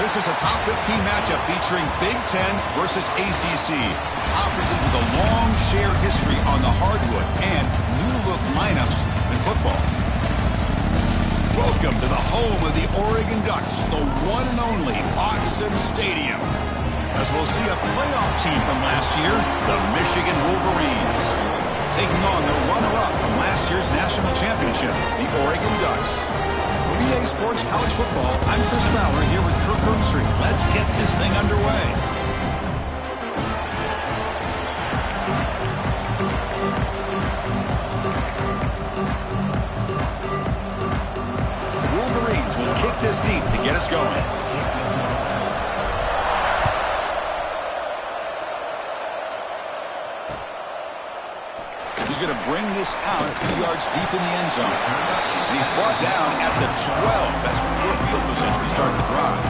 This is a top 15 matchup featuring Big Ten versus ACC. Conferences with a long shared history on the hardwood and new-look lineups in football. Welcome to the home of the Oregon Ducks, the one and only Autzen Stadium. As we'll see a playoff team from last year, the Michigan Wolverines, taking on the runner-up from last year's national championship, the Oregon Ducks. For EA Sports College Football, I'm Chris Fowler here with Kirk Herbstreit. Let's get this thing underway. The Wolverines will kick this deep to get us going. He's going to bring this out a few yards deep in the end zone. And he's brought down at the 12. That's poor field position to start the drive.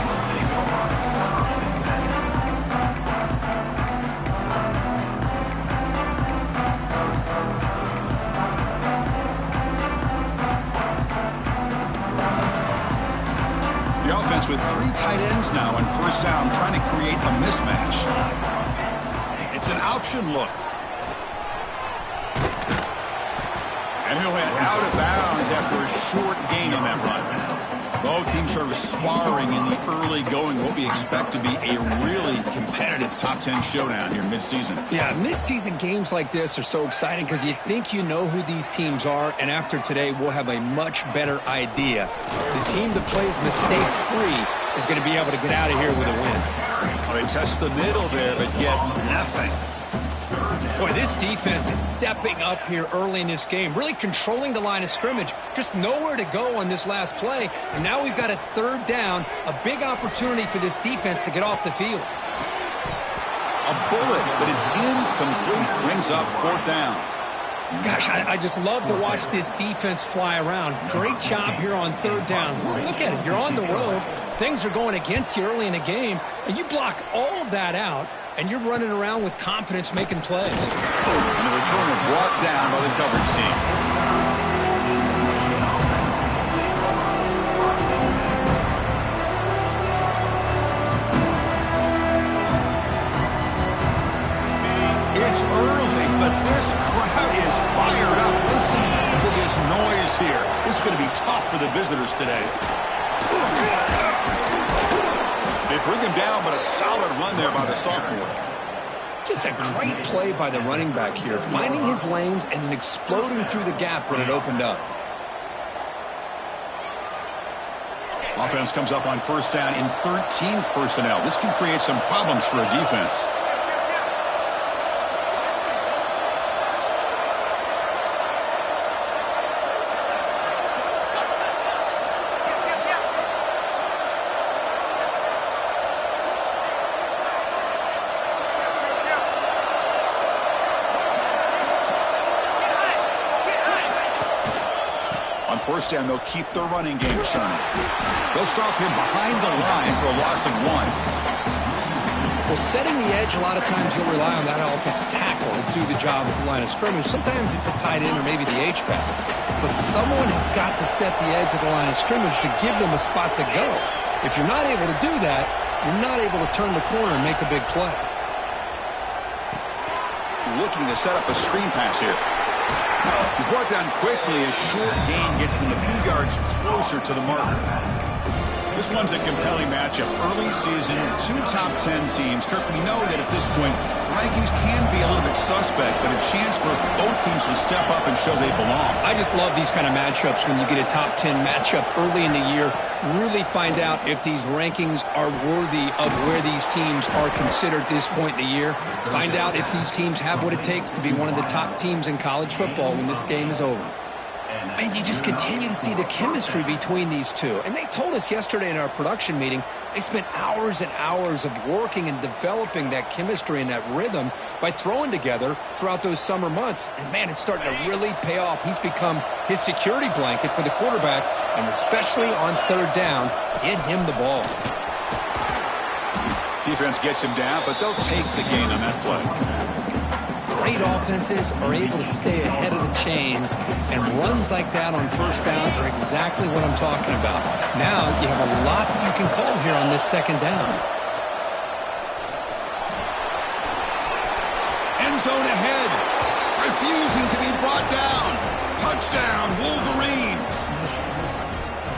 The offense with 3 tight ends now on first down, trying to create a mismatch. It's an option look. And he'll head out of bounds after a short gain on that run. Both teams sort of sparring in the early going, what we expect to be a really competitive top 10 showdown here mid-season. Yeah, mid-season games like this are so exciting because you think you know who these teams are, and after today, we'll have a much better idea. The team that plays mistake-free is going to be able to get out of here with a win. Well, they test the middle there, but get nothing. Boy, this defense is stepping up here early in this game, really controlling the line of scrimmage. Just nowhere to go on this last play. And now we've got a third down, a big opportunity for this defense to get off the field. A bullet, but it's incomplete. Brings up fourth down. Gosh, I just love to watch this defense fly around. Great job here on third down. Look at it. You're on the road. Things are going against you early in the game, and you block all of that out, and you're running around with confidence making plays. And the returner brought down by the coverage team. It's early, but this crowd is fired up. Listen to this noise here. This is going to be tough for the visitors today. They bring him down, but a solid run there by the sophomore. Just a great play by the running back here, finding his lanes and then exploding through the gap when it opened up. Offense comes up on first down in 13 personnel. This can create some problems for a defense. First down, they'll keep their running game churning. They'll stop him behind the line for a loss of 1. Well, setting the edge, a lot of times you'll rely on that offensive tackle to do the job at the line of scrimmage. Sometimes it's a tight end or maybe the H-back. But someone has got to set the edge of the line of scrimmage to give them a spot to go. If you're not able to do that, you're not able to turn the corner and make a big play. Looking to set up a screen pass here. He's brought down quickly. A short gain gets them a few yards closer to the marker. This one's a compelling matchup. Early season, 2 top 10 teams. Kirk, we know that at this point, the rankings can be a little bit suspect, but a chance for both teams to step up and show they belong. I just love these kind of matchups when you get a top 10 matchup early in the year. Really find out if these rankings are worthy of where these teams are considered at this point in the year. Find out if these teams have what it takes to be one of the top teams in college football when this game is over. And you just continue to see the chemistry between these two. And they told us yesterday in our production meeting, they spent hours and hours of working and developing that chemistry and that rhythm by throwing together throughout those summer months. And, man, it's starting to really pay off. He's become his security blanket for the quarterback, and especially on third down, get him the ball. Defense gets him down, but they'll take the gain on that play. great offenses are able to stay ahead of the chains, and runs like that on first down are exactly what I'm talking about. Now you have a lot that you can call here on this second down. End zone ahead. Refusing to be brought down. Touchdown, Wolverines.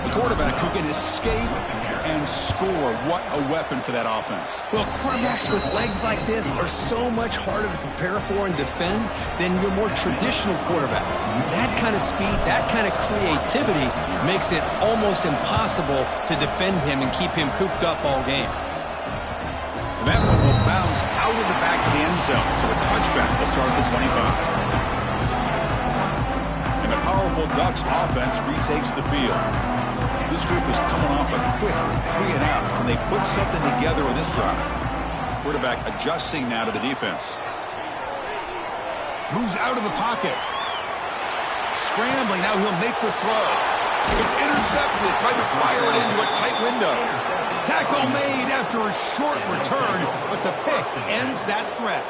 The quarterback who can escape and score. What a weapon for that offense. Well, quarterbacks with legs like this are so much harder to prepare for and defend than your more traditional quarterbacks. That kind of speed, that kind of creativity makes it almost impossible to defend him and keep him cooped up all game. That one will bounce out of the back of the end zone. So a touchback to start at the 25. And the powerful Ducks offense retakes the field. This group is coming off a quick 3-and-out. Can they put something together with this drive? Quarterback adjusting now to the defense. Moves out of the pocket. Scrambling, now he'll make the throw. It's intercepted, tried to fire it into a tight window. Tackle made after a short return, but the pick ends that threat.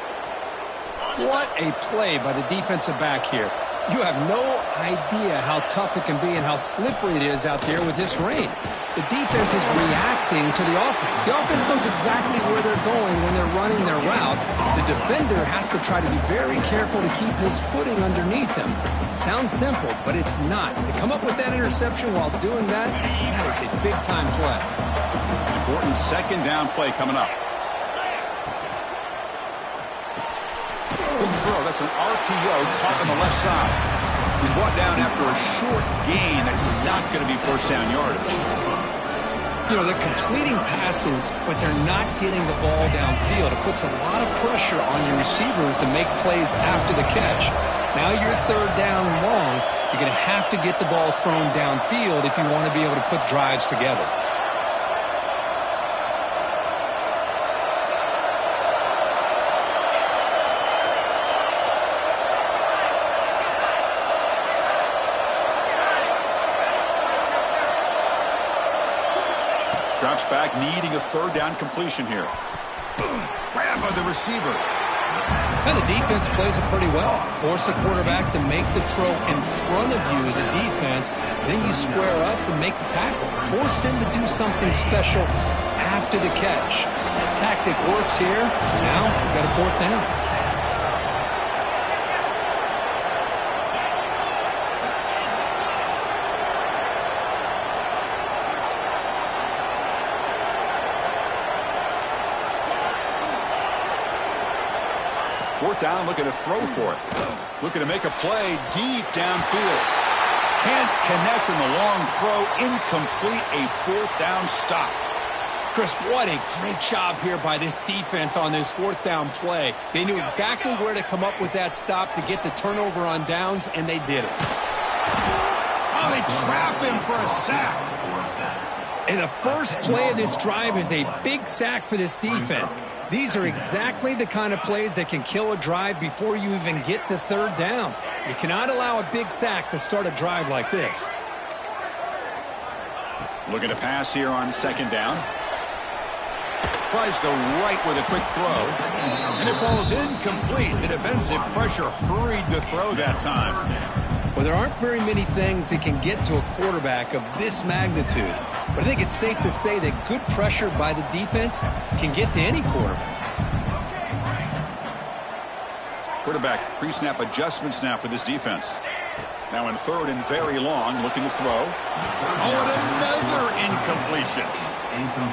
What a play by the defensive back here. You have no idea how tough it can be and how slippery it is out there with this rain. The defense is reacting to the offense. The offense knows exactly where they're going when they're running their route. The defender has to try to be very careful to keep his footing underneath him. Sounds simple, but it's not. To come up with that interception while doing that, that is a big-time play. Important second down play coming up. Good throw. That's an RPO caught on the left side. He's brought down after a short gain. That's not going to be first down yardage. You know, they're completing passes, but they're not getting the ball downfield. It puts a lot of pressure on your receivers to make plays after the catch. Now you're third down and long. You're going to have to get the ball thrown downfield if you want to be able to put drives together. Drops back, needing a third down completion here. Grab by the receiver. And the defense plays it pretty well. Force the quarterback to make the throw in front of you as a defense. Then you square up and make the tackle. Force them to do something special after the catch. That tactic works here. Now you've got a fourth down. Fourth down, looking to throw for it. Looking to make a play deep downfield. Can't connect in the long throw. Incomplete, a fourth down stop. Chris, what a great job here by this defense on this fourth down play. They knew exactly where to come up with that stop to get the turnover on downs, and they did it. Oh, they trap him for a sack. And the first play of this drive is a big sack for this defense. These are exactly the kind of plays that can kill a drive before you even get to third down. You cannot allow a big sack to start a drive like this. Looking to pass here on second down. Tries the right with a quick throw. And it falls incomplete. The defensive pressure hurried the throw that time. Well, there aren't very many things that can get to a quarterback of this magnitude. But I think it's safe to say that good pressure by the defense can get to any quarterback. Quarterback pre-snap adjustments now for this defense. Now in third and very long, looking to throw. Oh, and another incompletion.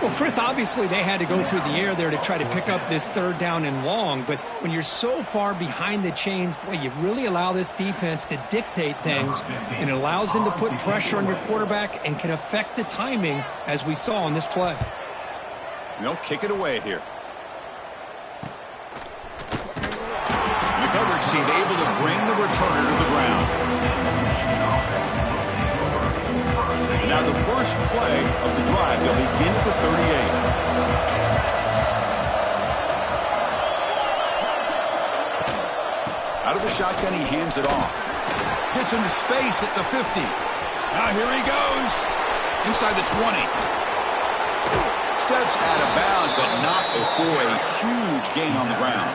Well, Chris, obviously they had to go through the air there to try to pick up this third down and long, but when you're so far behind the chains, boy, you really allow this defense to dictate things, and it allows them to put pressure on your quarterback and can affect the timing, as we saw on this play. And they'll kick it away here. The coverage team able to bring the returner to the ground. Now the first play of the drive, they'll begin at the 38. Out of the shotgun, he hands it off. Gets into space at the 50. Now here he goes. Inside the 20. Steps out of bounds, but not before a huge gain on the ground.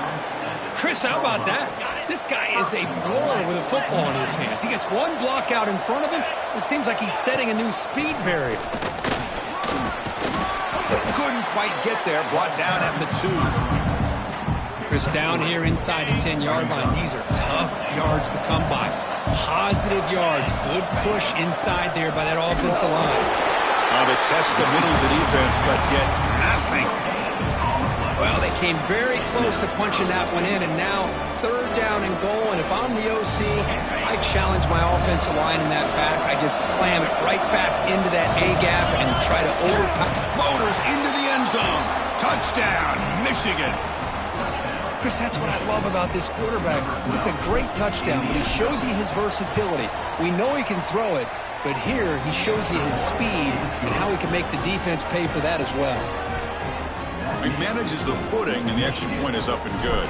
Chris, how about that? This guy is a blower with a football in his hands. He gets one block out in front of him. It seems like he's setting a new speed barrier. Couldn't quite get there. Brought down at the 2. Chris, down here inside the 10-yard line, these are tough yards to come by. Positive yards. Good push inside there by that offensive line. They test the middle of the defense, but get nothing. Well, they came very close to punching that one in, and now 3rd down and goal. And if I'm the OC, I challenge my offensive line in that back. I just slam it right back into that A-gap and try to overpower. Motors into the end zone. Touchdown, Michigan. Chris, that's what I love about this quarterback. It's a great touchdown, but he shows you his versatility. We know he can throw it, but here he shows you his speed and how he can make the defense pay for that as well. He manages the footing, and the extra point is up and good.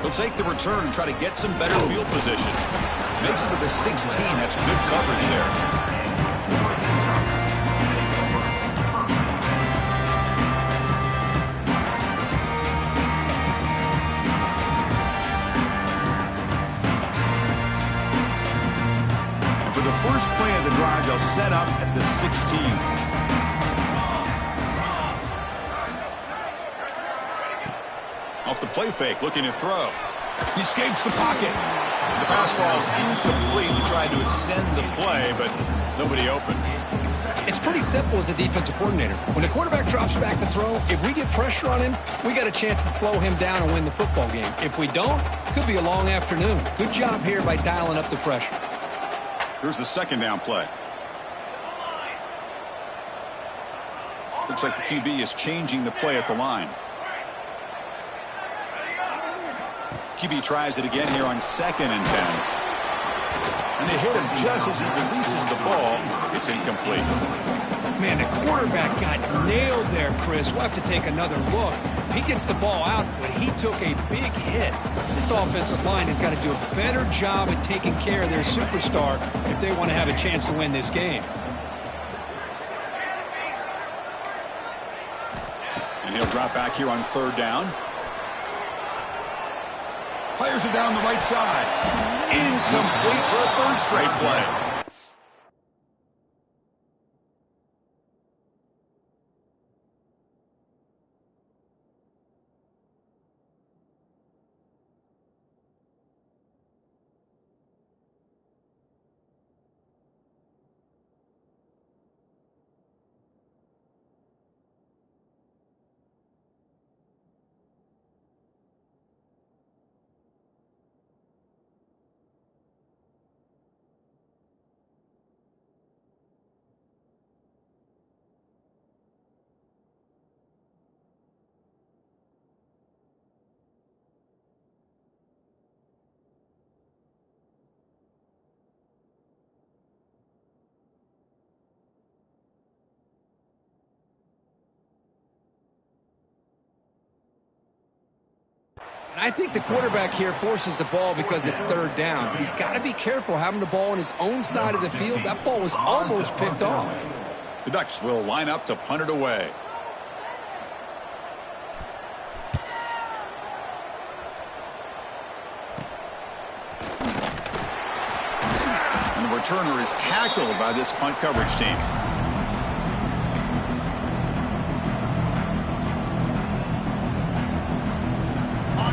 He'll take the return and try to get some better field position. Makes it to the 16. That's good coverage there. First play of the drive, they'll set up at the 16. Off the play fake, looking to throw. He escapes the pocket. The pass ball's incomplete. He tried to extend the play, but nobody open. It's pretty simple as a defensive coordinator. When the quarterback drops back to throw, if we get pressure on him, we got a chance to slow him down and win the football game. If we don't, it could be a long afternoon. Good job here by dialing up the pressure. Here's the 2nd down play. Looks like the QB is changing the play at the line. QB tries it again here on 2nd and 10. And they hit him just as he releases the ball. It's incomplete. Man, the quarterback got nailed there, Chris. We'll have to take another look. He gets the ball out, but he took a big hit. This offensive line has got to do a better job at taking care of their superstar if they want to have a chance to win this game. And he'll drop back here on 3rd down. Fires it down the right side. Incomplete for a 3rd straight play. I think the quarterback here forces the ball because it's 3rd down. But he's got to be careful having the ball on his own side of the field. That ball was almost picked off. The Ducks will line up to punt it away. And the returner is tackled by this punt coverage team.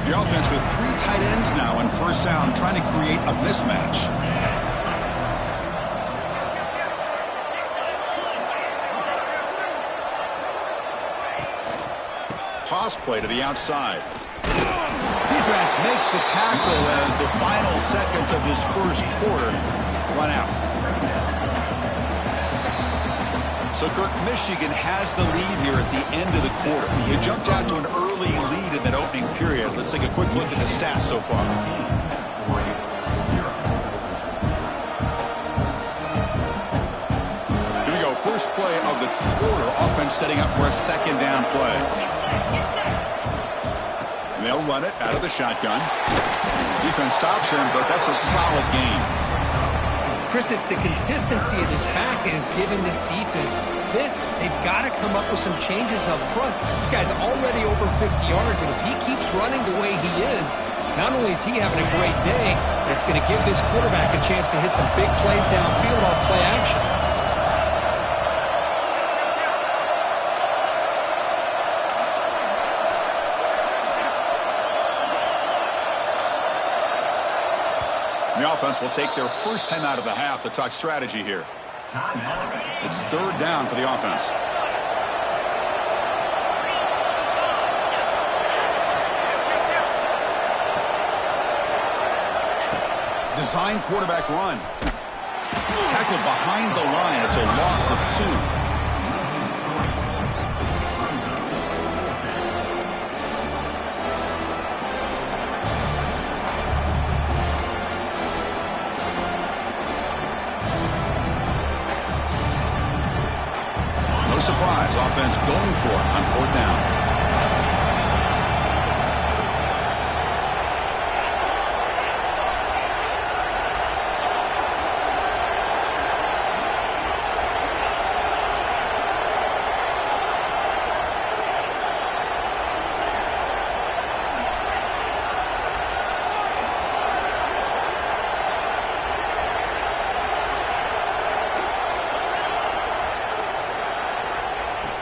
The offense with 3 tight ends now on 1st down, trying to create a mismatch. Toss play to the outside. Defense makes the tackle as the final seconds of this 1st quarter run out. So, Kirk, Michigan has the lead here at the end of the quarter. They jumped out to an early lead in that opening period. Let's take a quick look at the stats so far. Here we go. First play of the quarter. Offense setting up for a 2nd down play. And they'll run it out of the shotgun. Defense stops him, but that's a solid gain. Chris, it's the consistency of this pack is giving this defense fits. They've got to come up with some changes up front. This guy's already over 50 yards, and if he keeps running the way he is, not only is he having a great day, it's going to give this quarterback a chance to hit some big plays downfield off play action. The offense will take their first time out of the half to talk strategy here. It's third down for the offense. Design quarterback run. Tackle behind the line. It's a loss of 2. Surprise offense going for it on fourth down.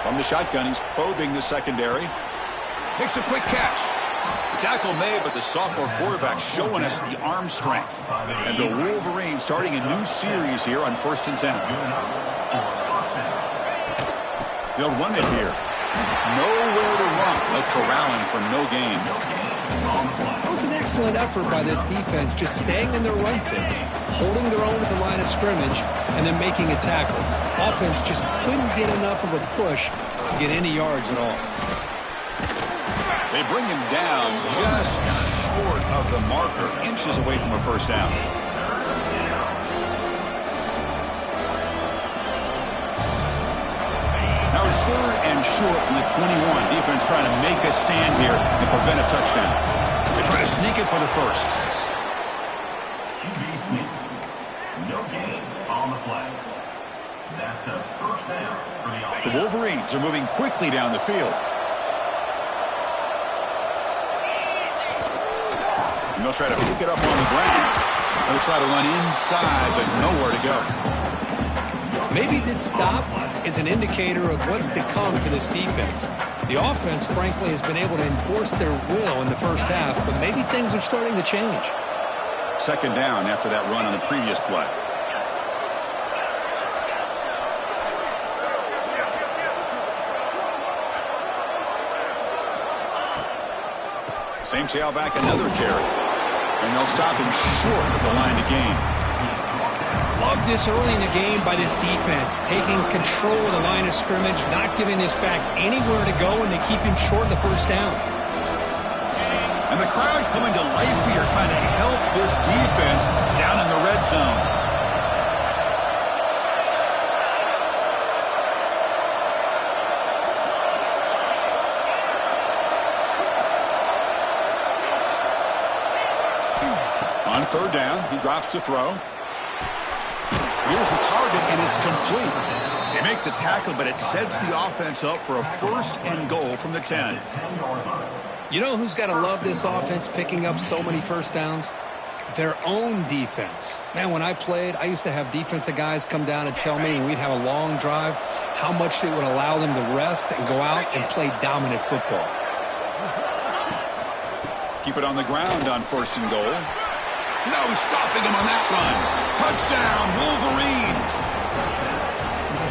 From the shotgun, he's probing the secondary. Makes a quick catch. Tackle made, but the sophomore quarterback showing us the arm strength. And the Wolverines starting a new series here on 1st and 10. They'll run it here. Nowhere to run. They'll corral him for no gain. That was an excellent effort by this defense, just staying in their run fits, holding their own at the line of scrimmage, and then making a tackle. Offense just couldn't get enough of a push to get any yards at all. They bring him down just short of the marker, inches away from a first down. Now it's third and short from the 21. Defense trying to make a stand here and prevent a touchdown. They try to sneak it for the first. QB sneak. No gain on the play. That's a first down for the offense. The Wolverines are moving quickly down the field. And they'll try to pick it up on the ground. They'll try to run inside, but nowhere to go. Maybe this stop is an indicator of what's to come for this defense. The offense, frankly, has been able to enforce their will in the first half, but maybe things are starting to change. Second down after that run on the previous play. Same tailback, another carry. And they'll stop him short of the line to gain. Love this early in the game by this defense, taking control of the line of scrimmage, not giving this back anywhere to go, and they keep him short of the first down. And the crowd coming to life here, trying to help this defense down in the red zone. On third down, he drops to throw. Here's the target, and it's complete. They make the tackle, but it sets the offense up for a first and goal from the 10. You know who's got to love this offense picking up so many first downs? Their own defense. Man, when I played, I used to have defensive guys come down and tell me when we'd have a long drive how much it would allow them to rest and go out and play dominant football. Keep it on the ground on first and goal. No stopping him on that run. Touchdown, Wolverines.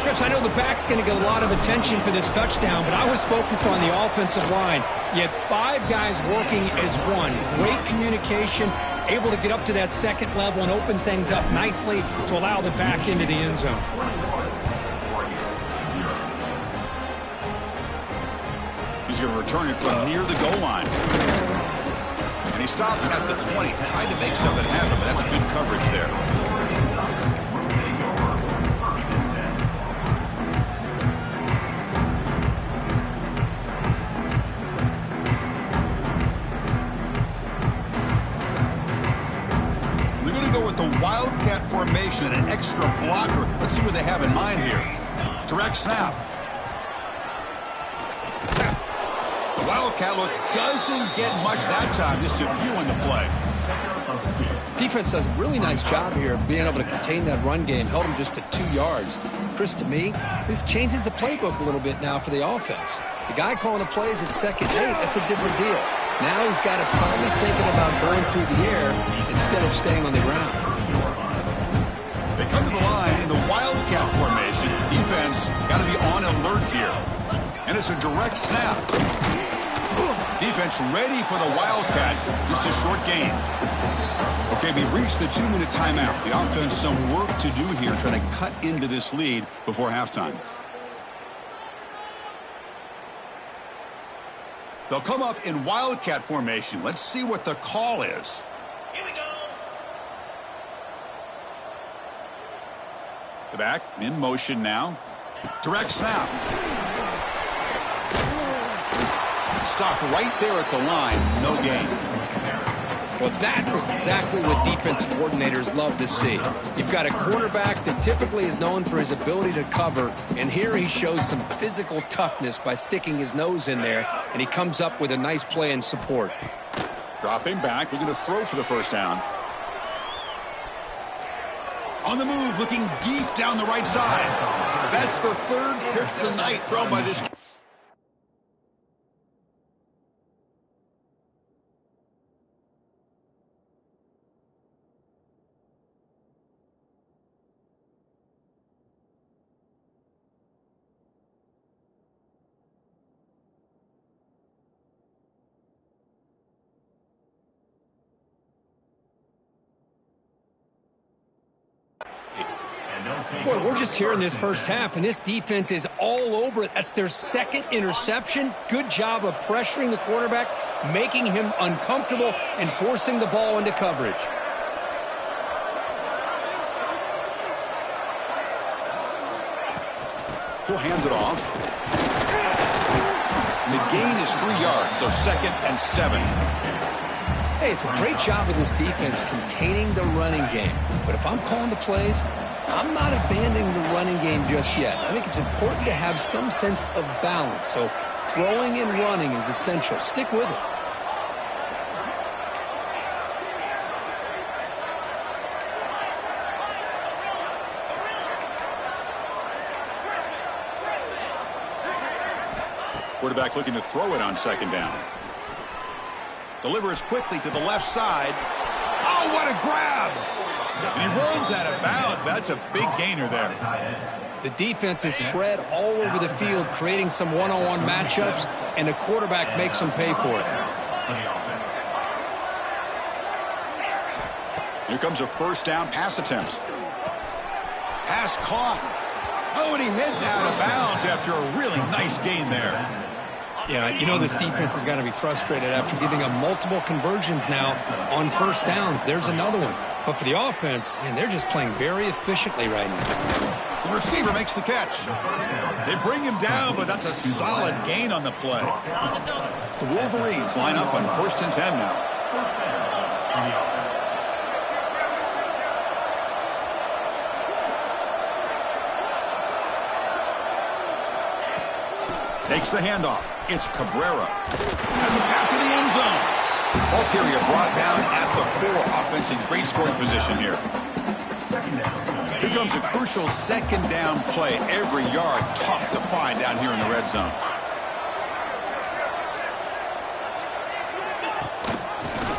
Chris, I know the back's going to get a lot of attention for this touchdown, but I was focused on the offensive line. You had 5 guys working as one. Great communication, able to get up to that second level and open things up nicely to allow the back into the end zone. He's going to return it from near the goal line. And he stopped at the 20, tried to make something happen, but that's good coverage there. They're going to go with the Wildcat formation and an extra blocker. Let's see what they have in mind here. Direct snap. The Wildcat look doesn't get much that time. Just a few on the play. Defense does a really nice job here of being able to contain that run game. Held him just to 2 yards. Chris, to me, this changes the playbook a little bit now for the offense. The guy calling the plays at 2nd and 8, that's a different deal. Now he's got to probably thinking about going through the air instead of staying on the ground. They come to the line in the Wildcat formation. Defense got to be on alert here. And it's a direct snap. Defense ready for the Wildcat. Just a short gain. Okay, we reached the 2-minute timeout. The offense some work to do here trying to cut into this lead before halftime. They'll come up in Wildcat formation. Let's see what the call is. Here we go. The back in motion now. Direct snap. Stop right there at the line. No gain. Well, that's exactly what defensive coordinators love to see. You've got a quarterback that typically is known for his ability to cover, and here he shows some physical toughness by sticking his nose in there, and he comes up with a nice play and support. Dropping back, looking to throw for the first down. On the move, looking deep down the right side. That's the 3rd pick tonight thrown by this. Boy, we're just here in this first half, and this defense is all over it. That's their 2nd interception. Good job of pressuring the quarterback, making him uncomfortable, and forcing the ball into coverage. He'll hand it off. And the gain is 3 yards, so 2nd and 7. Hey, it's a great job of this defense containing the running game. But if I'm calling the plays, I'm not abandoning the running game just yet. I think it's important to have some sense of balance. So throwing and running is essential. Stick with it. Quarterback looking to throw it on 2nd down. Delivers quickly to the left side. Oh, what a grab! And he runs out of bounds. That's a big gainer there. The defense is spread all over the field, creating some one-on-one matchups, and the quarterback makes them pay for it. Here comes a 1st down pass attempt. Pass caught. Oh, and he heads out of bounds after a really nice gain there. Yeah, you know this defense is going to be frustrated after giving up multiple conversions now on 1st downs. There's another one. But for the offense, man, they're just playing very efficiently right now. The receiver makes the catch. They bring him down, but that's a solid gain on the play. The Wolverines line up on 1st and 10 now. Takes the handoff. It's Cabrera. Has a path to the end zone. Ball carrier brought down at the 4. Offense in great scoring position here. Here comes a crucial 2nd down play. Every yard tough to find down here in the red zone.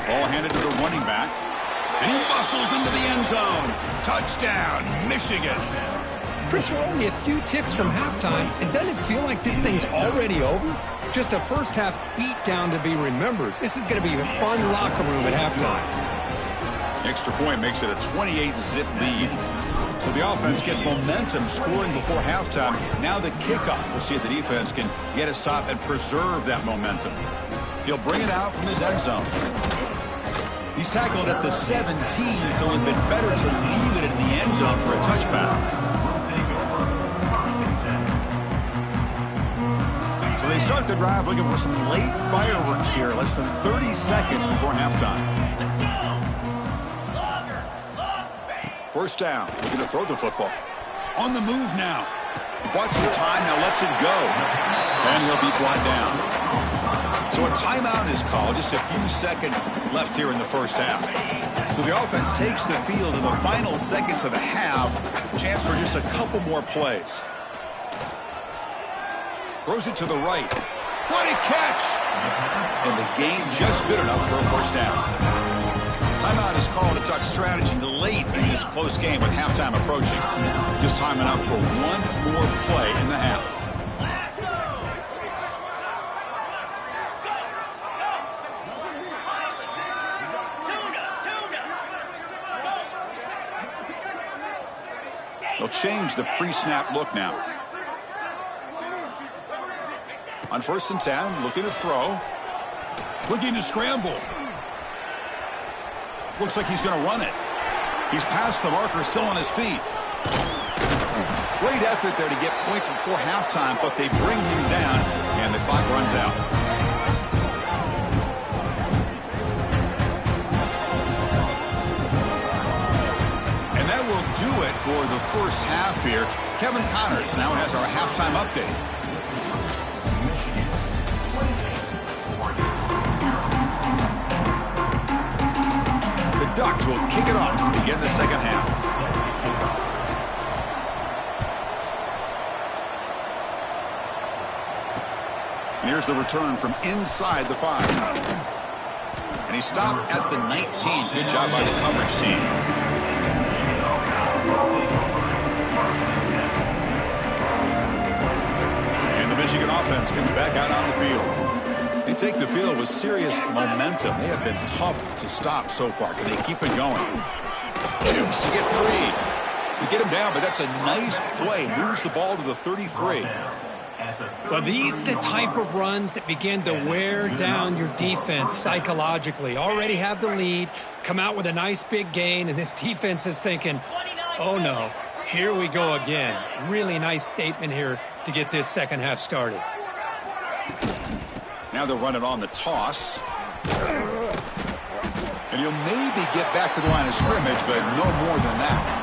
Ball handed to the running back. And he muscles into the end zone. Touchdown, Michigan. Chris, we're only a few ticks from halftime, and doesn't it feel like this thing's already over? Just a first half beatdown to be remembered. This is going to be a fun locker room at halftime. Extra point makes it a 28-zip lead. So the offense gets momentum scoring before halftime. Now the kickoff. We'll see if the defense can get a stop and preserve that momentum. He'll bring it out from his end zone. He's tackled at the 17, so it would have been better to leave it in the end zone for a touchback. So they start the drive looking for some late fireworks here, less than 30 seconds before halftime. First down. Looking to throw the football. On the move now. Bought some time, now lets it go. And he'll be brought down. So a timeout is called. Just a few seconds left here in the first half. So the offense takes the field in the final seconds of the half. Chance for just a couple more plays. Throws it to the right. What a catch! And the gain just good enough for a first down. Timeout is called to talk strategy late in this close game with halftime approaching. Just time enough for one more play in the half. They'll change the pre-snap look now. On 1st and 10, looking to throw. Looking to scramble. Looks like he's going to run it. He's past the marker, still on his feet. Great effort there to get points before halftime, but they bring him down, and the clock runs out. And that will do it for the first half here. Kevin Connors now has our halftime update. Ducks will kick it off to begin the second half. And here's the return from inside the 5. And he stopped at the 19. Good job by the coverage team. And the Michigan offense comes back out on the field. They take the field with serious momentum. They have been tough to stop so far. Can they keep it going? Jukes to get free. They get him down, but that's a nice play. Moves the ball to the 33. Well, these are the type of runs that begin to wear down your defense psychologically. Already have the lead, come out with a nice big gain, and this defense is thinking, oh no, here we go again. Really nice statement here to get this second half started. Now they'll run it on the toss. And he'll maybe get back to the line of scrimmage, but no more than that.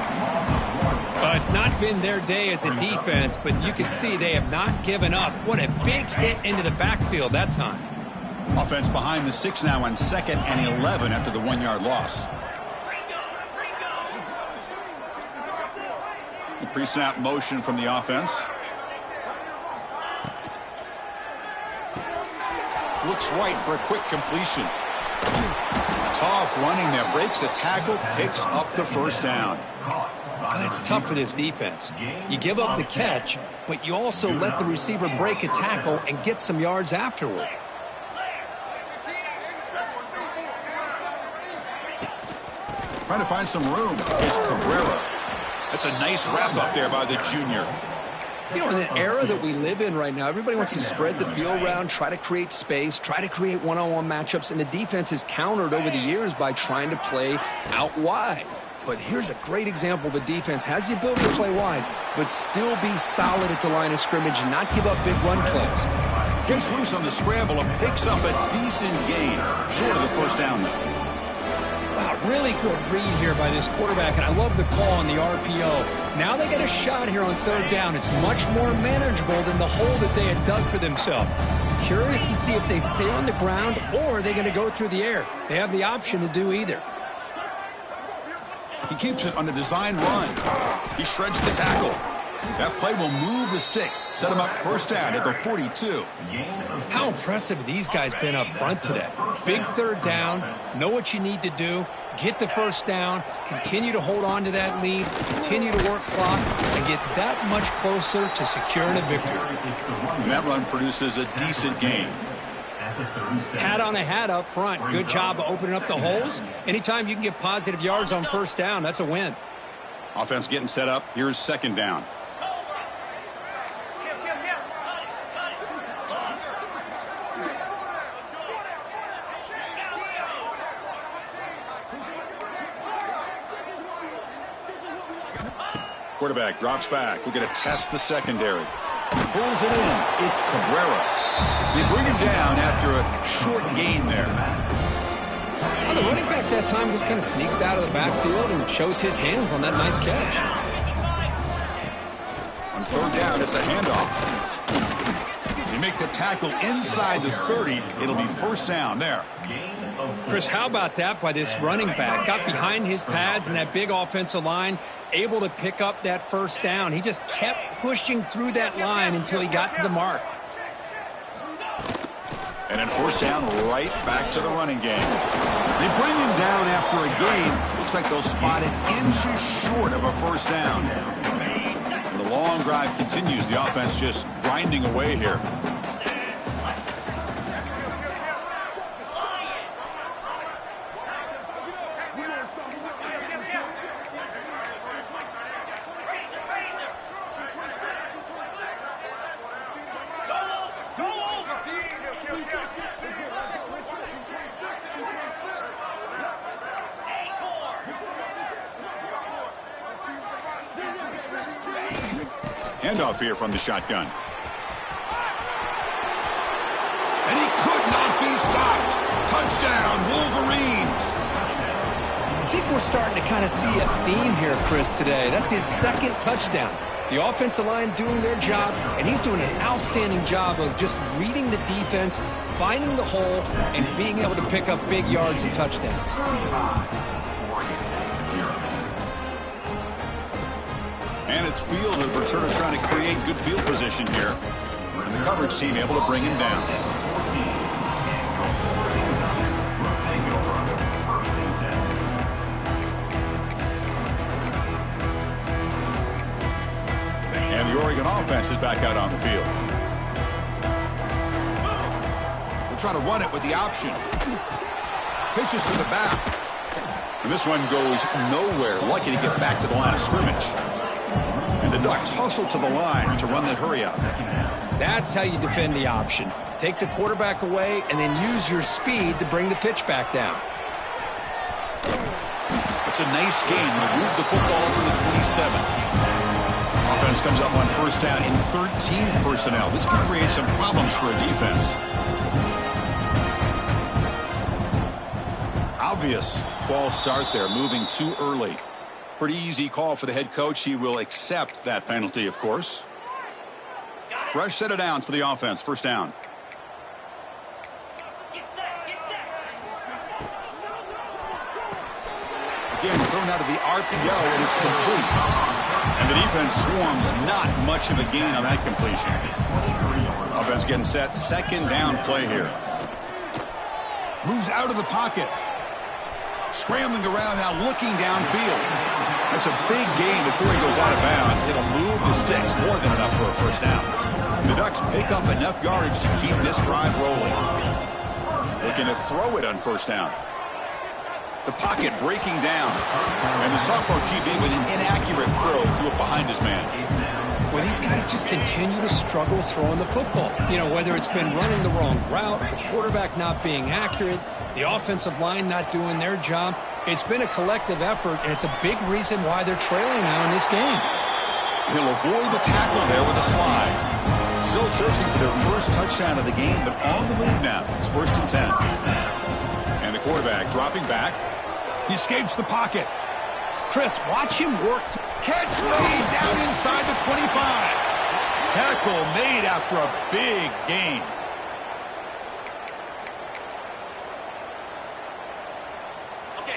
It's not been their day as a defense, but you can see they have not given up. What a big hit into the backfield that time. Offense behind the 6 now on 2nd and 11 after the 1-yard loss. The pre-snap motion from the offense. Looks right for a quick completion. Tough running there. Breaks a tackle, picks up the first down. Well, that's tough for this defense. You give up the catch, but you also let the receiver break a tackle and get some yards afterward. Trying to find some room. It's Cabrera. That's a nice wrap up there by the junior. You know, in the era that we live in right now, everybody wants to spread the field around, try to create space, try to create one-on-one matchups, and the defense is countered over the years by trying to play out wide. But here's a great example. The defense has the ability to play wide, but still be solid at the line of scrimmage and not give up big run plays. Gets loose on the scramble and picks up a decent gain. Short of the first down, though. Wow, really good read here by this quarterback, and I love the call on the RPO. Now they get a shot here on 3rd down. It's much more manageable than the hole that they had dug for themselves. Curious to see if they stay on the ground or are they going to go through the air. They have the option to do either. He keeps it on a design run. He shreds the tackle. That play will move the sticks. Set him up first down at the 42. How impressive have these guys been up front today? Big 3rd down. Know what you need to do. Get the first down. Continue to hold on to that lead. Continue to work clock. And get that much closer to securing a victory. And that run produces a decent gain. Hat on a hat up front. Good job of opening up the holes. Anytime you can get positive yards on first down, that's a win. Offense getting set up. Here's 2nd down. Quarterback drops back. We're going to test the secondary. Pulls it in. It's Cabrera. They bring him down after a short gain there. Well, the running back that time just kind of sneaks out of the backfield and shows his hands on that nice catch. On third down, it's a handoff. You make the tackle inside the 30, it'll be first down there. Chris, how about that by this running back? Got behind his pads and that big offensive line, able to pick up that first down. He just kept pushing through that line until he got to the mark. And then first down, right back to the running game. They bring him down after a gain. Looks like they'll spot it inches short of a first down. And the long drive continues. The offense just grinding away here. Handoff here from the shotgun. And he could not be stopped. Touchdown, Wolverines. I think we're starting to kind of see a theme here, Chris, today. That's his second touchdown. The offensive line doing their job, and he's doing an outstanding job of just reading the defense, finding the hole, and being able to pick up big yards and touchdowns. And it's field. The returner trying to create good field position here. And the coverage team able to bring him down. And the Oregon offense is back out on the field. They're trying to run it with the option. Pitches to the back. And this one goes nowhere. Lucky to get back to the line of scrimmage. And the Ducks hustle to the line to run that hurry up. That's how you defend the option. Take the quarterback away and then use your speed to bring the pitch back down. It's a nice game. Move the football over the 27. Offense comes up on first down in 13 personnel. This could create some problems for a defense. Obvious false start there, moving too early. Pretty easy call for the head coach. He will accept that penalty, of course. Fresh set of downs for the offense. First down. Again, thrown out of the RPO, and it's complete. And the defense swarms. Not much of a gain on that completion. Offense getting set. Second down play here. Moves out of the pocket. Scrambling around now, looking downfield. That's a big gain before he goes out of bounds. It'll move the sticks, more than enough for a first down. And the Ducks pick up enough yardage to keep this drive rolling. Looking to throw it on first down. The pocket breaking down. And the sophomore QB with an inaccurate throw threw it behind his man. Well, these guys just continue to struggle throwing the football. You know, whether it's been running the wrong route, the quarterback not being accurate, the offensive line not doing their job. It's been a collective effort, and it's a big reason why they're trailing now in this game. He'll avoid the tackle there with a slide. Still searching for their first touchdown of the game, but on the move now. It's first and 10. And the quarterback dropping back. He escapes the pocket. Chris, watch him work. Catch made down inside the 25. Tackle made after a big gain.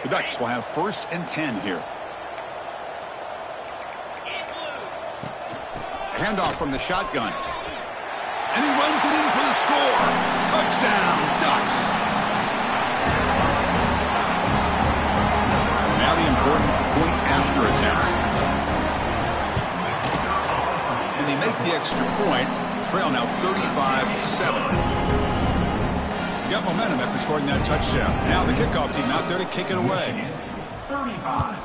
The Ducks will have first and 10 here. Handoff from the shotgun. And he runs it in for the score. Touchdown, Ducks. Now the important point after attempt. And they make the extra point. Trail now 35-7. Got momentum after scoring that touchdown. Now the kickoff team out there to kick it away. 35,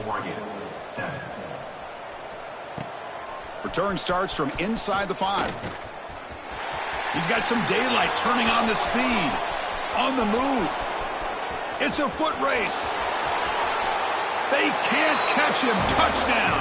Oregon 7. Return starts from inside the 5. He's got some daylight, turning on the speed. On the move. It's a foot race. They can't catch him. Touchdown.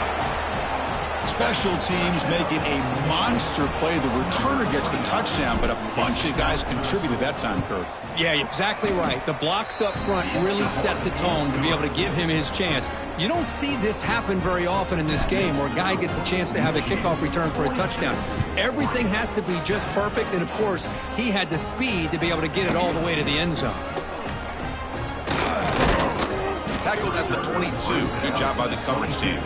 Special teams making a monster play. The returner gets the touchdown, but a bunch of guys contributed that time, Kirk. Yeah, exactly right. The blocks up front really set the tone to be able to give him his chance. You don't see this happen very often in this game where a guy gets a chance to have a kickoff return for a touchdown. Everything has to be just perfect, and, of course, he had the speed to be able to get it all the way to the end zone. Tackled at the 22. Good job by the coverage team.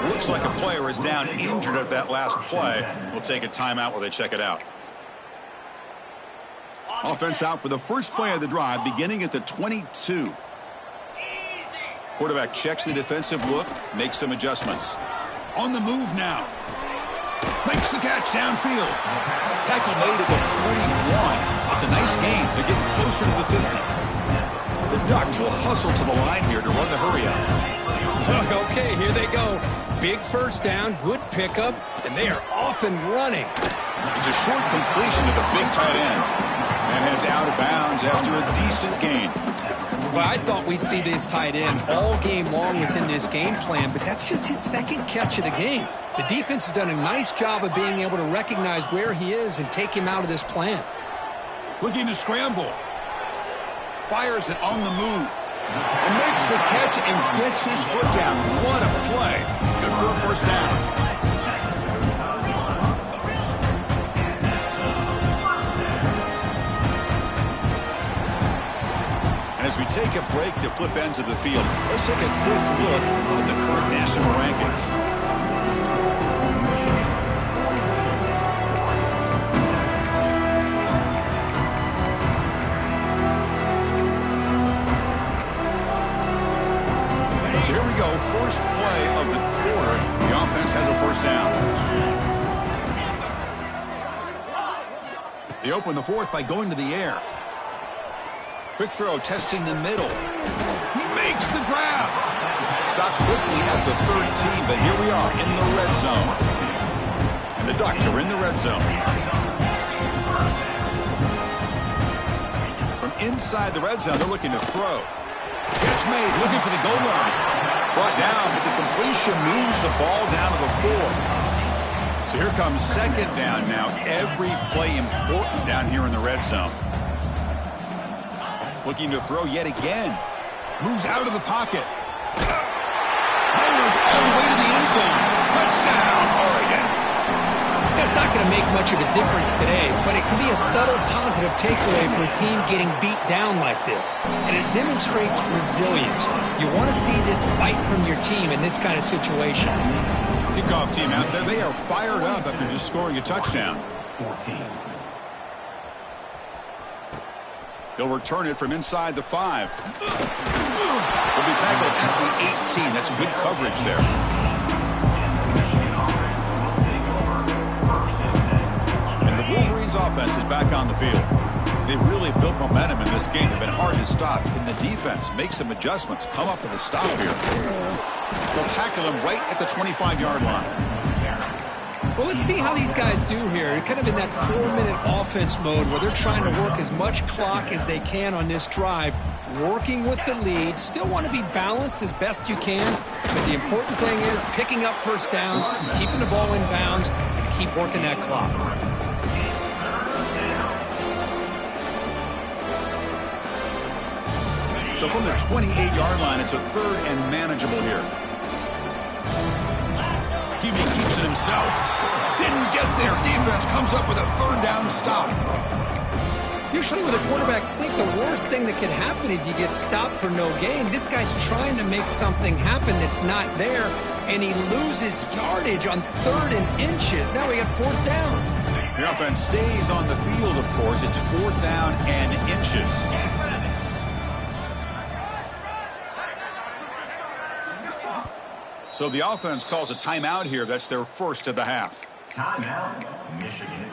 Looks like a player is down injured at that last play. We'll take a timeout while they check it out. Offense out for the first play of the drive, beginning at the 22. Quarterback checks the defensive look, makes some adjustments. On the move now. Makes the catch downfield. Tackle made at the 41. It's a nice gain. They're getting closer to the 50. The Ducks will hustle to the line here to run the hurry up. Okay, here they go. Big first down, good pickup, and they are off and running. It's a short completion to the big tight end. And heads out of bounds after a decent gain. Well, I thought we'd see this tight end all game long within this game plan, but that's just his second catch of the game. The defense has done a nice job of being able to recognize where he is and take him out of this plan. Looking to scramble. Fires it on the move. And makes the catch and gets his foot down. What a play. Good for a first down. As we take a break to flip ends of the field, let's take a quick look at the current national rankings. So here we go, first play of the quarter. The offense has a first down. They open the fourth by going to the air. Quick throw, testing the middle. He makes the grab. Stopped quickly at the 13, but here we are in the red zone. And the Ducks are in the red zone. From inside the red zone, they're looking to throw. Catch made, looking for the goal line. Brought down, but the completion moves the ball down to the 4. So here comes second down now. Every play important down here in the red zone. Looking to throw yet again. Moves out of the pocket. Powers all the way to the end zone. Touchdown, Oregon. That's not going to make much of a difference today, but it can be a subtle positive takeaway for a team getting beat down like this. And it demonstrates resilience. You want to see this fight from your team in this kind of situation. Kickoff team out there. They are fired up after just scoring a touchdown. 14. He'll return it from inside the 5. Will be tackled at the 18. That's good coverage there. And the Wolverines offense is back on the field. They've really built momentum in this game. They've been hard to stop. Can the defense make some adjustments, come up with a stop here? They'll tackle him right at the 25-yard line. Well, let's see how these guys do here. They're kind of in that 4-minute offense mode where they're trying to work as much clock as they can on this drive, working with the lead. Still want to be balanced as best you can, but the important thing is picking up first downs, keeping the ball in bounds, and keep working that clock. So from the 28-yard line, it's a third and manageable here. Hebe keeps it himself. Didn't get there. Defense comes up with a third down stop. Usually with a quarterback sneak, the worst thing that can happen is you get stopped for no gain. This guy's trying to make something happen that's not there, and he loses yardage on 3rd and inches. Now we got 4th down. The offense stays on the field, of course. It's 4th down and inches. So the offense calls a timeout here. That's their first of the half. Timeout, Michigan.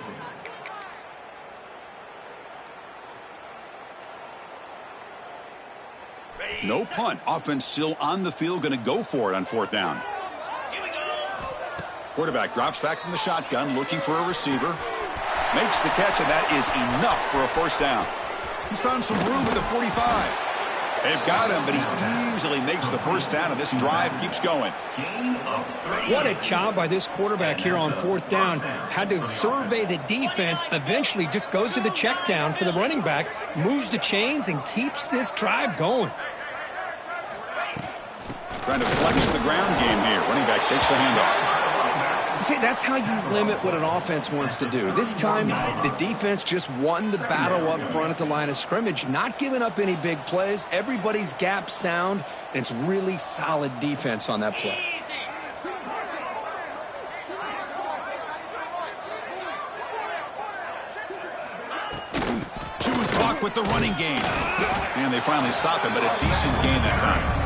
No punt. Offense still on the field, going to go for it on 4th down. Quarterback drops back from the shotgun, looking for a receiver. Makes the catch, and that is enough for a first down. He's found some room at the 45. They've got him, but he easily makes the first down, and this drive keeps going. What a job by this quarterback here on fourth down. Had to survey the defense, eventually just goes to the check down for the running back, moves the chains, and keeps this drive going. Trying to flex the ground game here. Running back takes the handoff. See, that's how you limit what an offense wants to do. This time, the defense just won the battle up front at the line of scrimmage, not giving up any big plays. Everybody's gap sound. It's really solid defense on that play. Chewing clock with the running game. And they finally stop him, but a decent gain that time.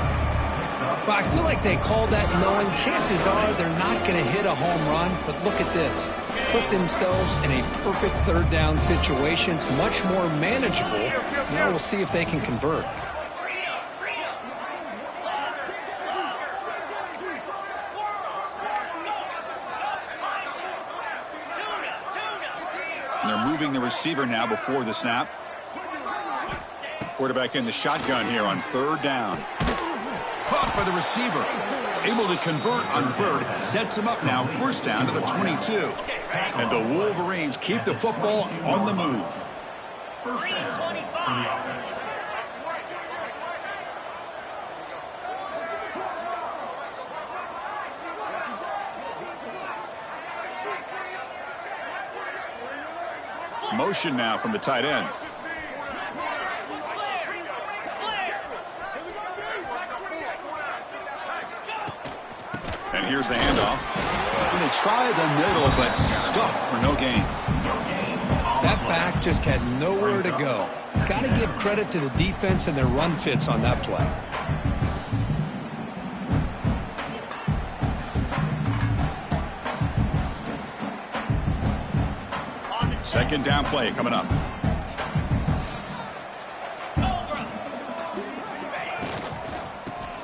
But I feel like they called that knowing chances are they're not going to hit a home run. But look at this. Put themselves in a perfect third down situation. It's much more manageable. Now we'll see if they can convert. And they're moving the receiver now before the snap. Quarterback in the shotgun here on third down. Caught by the receiver. Able to convert on third. Sets him up now. First down to the 22. And the Wolverines keep the football on the move. First down for the offense. Motion now from the tight end. And here's the handoff. And they try the middle, but stuffed for no gain. That back just had nowhere to go. Got to give credit to the defense and their run fits on that play. Second down play coming up.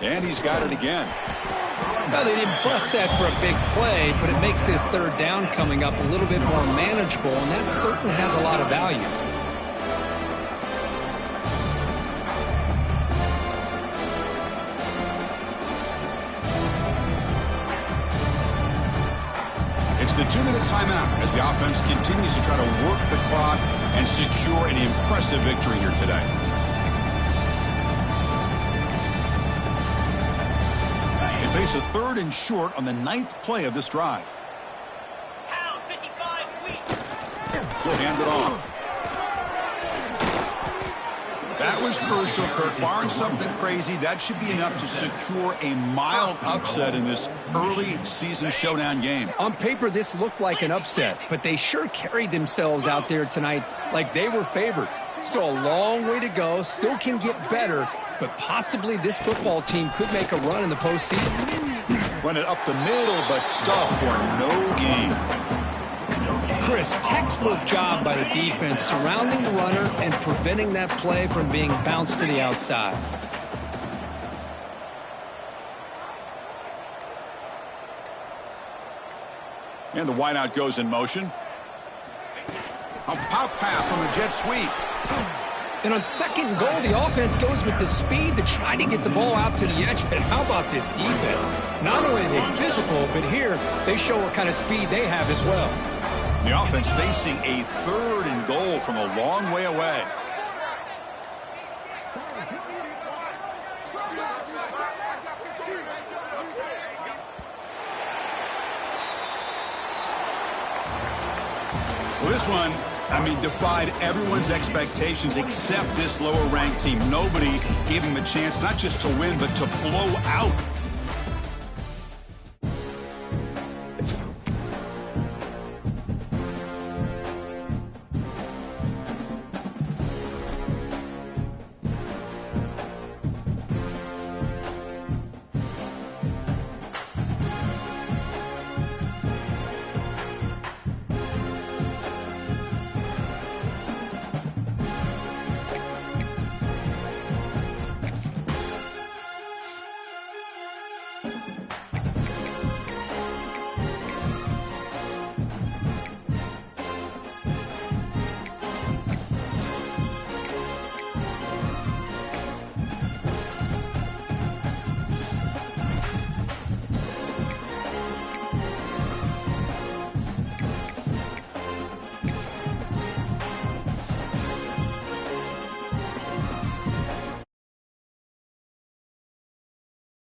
And he's got it again. Well, they didn't bust that for a big play, but it makes this third down coming up a little bit more manageable, and that certainly has a lot of value. It's the 2-minute timeout as the offense continues to try to work the clock and secure an impressive victory here today. They face a third and short on the 9th play of this drive. We'll hand it off. That was crucial, Kirk. Barring something crazy, that should be enough to secure a mild upset in this early season showdown game. On paper, this looked like an upset, but they sure carried themselves out there tonight like they were favored. Still a long way to go, still can get better, but possibly this football team could make a run in the postseason. Run it up the middle, but stuff for no gain. Chris, textbook job by the defense surrounding the runner and preventing that play from being bounced to the outside. And the wideout goes in motion. A pop pass on the jet sweep. And on second and goal, the offense goes with the speed to try to get the ball out to the edge. But how about this defense? Not only are they physical, but here they show what kind of speed they have as well. The offense facing a third and goal from a long way away. Well, this one, defied everyone's expectations except this lower-ranked team. Nobody gave him a chance not just to win, but to blow out.